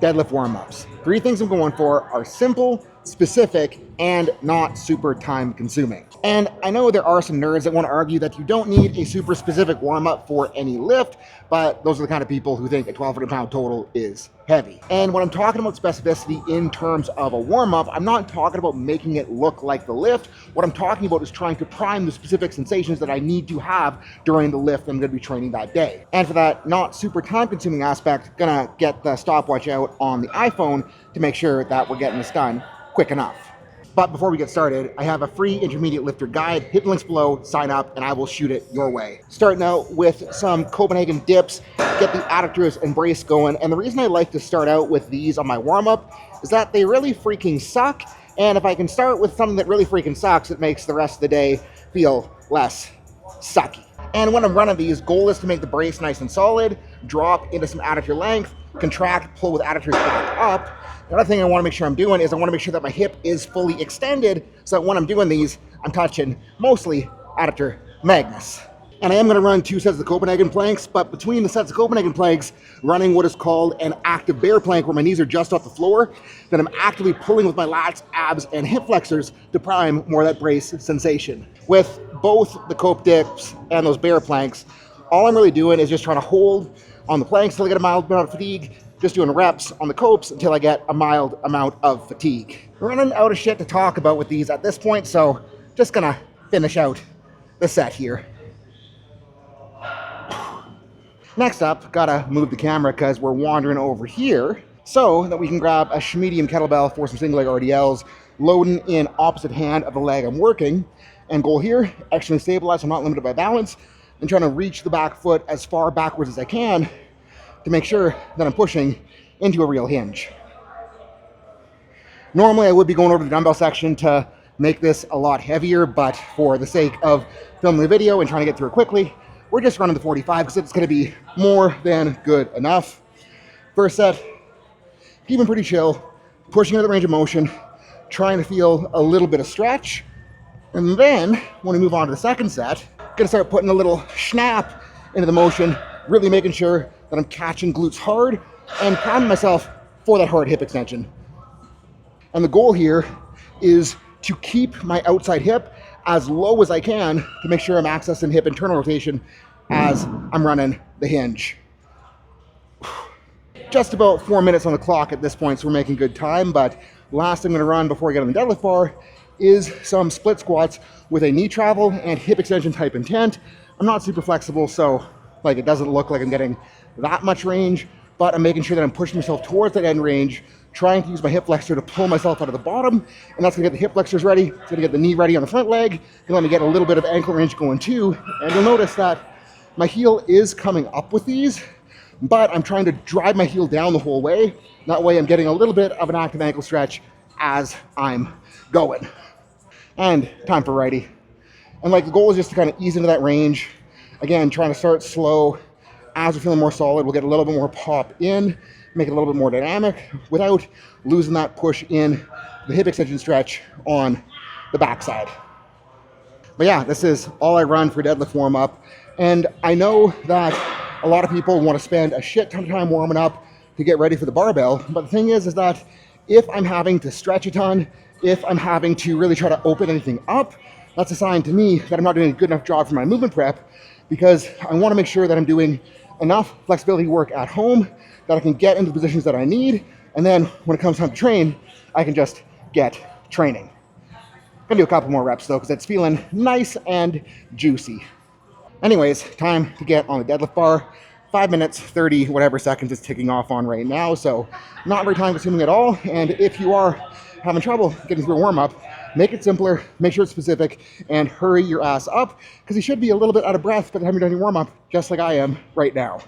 deadlift warm-ups. 3 things I'm going for are simple, specific, and not super time consuming. And I know there are some nerds that want to argue that you don't need a super specific warm-up for any lift, but those are the kind of people who think a 1,200 pound total is heavy. And when I'm talking about specificity in terms of a warm-up, I'm not talking about making it look like the lift. What I'm talking about is trying to prime the specific sensations that I need to have during the lift I'm going to be training that day. And for that not super time consuming aspect, gonna get the stopwatch out on the iPhone to make sure that we're getting this done quick enough. But before we get started, I have a free intermediate lifter guide. Hit the links below, sign up, and I will shoot it your way. Starting out with some Copenhagen Dips, get the adductors and brace going. And the reason I like to start out with these on my warm-up is that they really freaking suck. And if I can start with something that really freaking sucks, it makes the rest of the day feel less sucky. And when I'm running these, goal is to make the brace nice and solid, drop into some adductor length, contract, pull with adductors back up. The other thing I want to make sure I'm doing is I want to make sure that my hip is fully extended so that when I'm doing these, I'm touching mostly adductor magnus. And I am going to run 2 sets of Copenhagen planks, but between the sets of Copenhagen planks, running what is called an active bear plank where my knees are just off the floor, then I'm actively pulling with my lats, abs, and hip flexors to prime more of that brace sensation. With both the Cope dips and those bear planks, all I'm really doing is just trying to hold on the planks until I get a mild amount of fatigue, just doing reps on the copes until I get a mild amount of fatigue. We're running out of shit to talk about with these at this point, so just gonna finish out the set here. Next up, gotta move the camera because we're wandering over here so that we can grab a medium kettlebell for some single leg RDLs, loading in opposite hand of the leg I'm working. And goal here, externally stabilized, so I'm not limited by balance, and trying to reach the back foot as far backwards as I can to make sure that I'm pushing into a real hinge. Normally I would be going over to the dumbbell section to make this a lot heavier, but for the sake of filming the video and trying to get through it quickly, we're just running the 45 because it's going to be more than good enough. First set, keeping pretty chill, pushing into the range of motion, trying to feel a little bit of stretch. And then when we move on to the second set, gonna start putting a little snap into the motion, really making sure that I'm catching glutes hard and priming myself for that hard hip extension. And the goal here is to keep my outside hip as low as I can to make sure I'm accessing hip internal rotation as I'm running the hinge. Just about 4 minutes on the clock at this point, so we're making good time, but last I'm gonna run before I get on the deadlift bar is some split squats with a knee travel and hip extension type intent. I'm not super flexible, so like it doesn't look like I'm getting that much range, but I'm making sure that I'm pushing myself towards that end range, trying to use my hip flexor to pull myself out of the bottom, and that's gonna get the hip flexors ready. It's gonna get the knee ready on the front leg, and let me get a little bit of ankle range going too. And you'll notice that my heel is coming up with these, but I'm trying to drive my heel down the whole way. That way I'm getting a little bit of an active ankle stretch as I'm going. And time for righty. And like the goal is just to kind of ease into that range. Again, trying to start slow. As we're feeling more solid, we'll get a little bit more pop in, make it a little bit more dynamic without losing that push in the hip extension stretch on the backside. But yeah, this is all I run for deadlift warm up. And I know that a lot of people want to spend a shit ton of time warming up to get ready for the barbell. But the thing is that if I'm having to stretch a ton, if I'm having to really try to open anything up, that's a sign to me that I'm not doing a good enough job for my movement prep, because I want to make sure that I'm doing enough flexibility work at home that I can get into the positions that I need. And then when it comes time to train, I can just get training. I'm gonna do a couple more reps though, because it's feeling nice and juicy. Anyways, time to get on the deadlift bar. 5 minutes, 30, whatever seconds it's ticking off on right now. So not very time consuming at all. And if you are having trouble getting through a warm up, make it simpler, make sure it's specific, and hurry your ass up, because you should be a little bit out of breath by the time you're done your warm up, just like I am right now.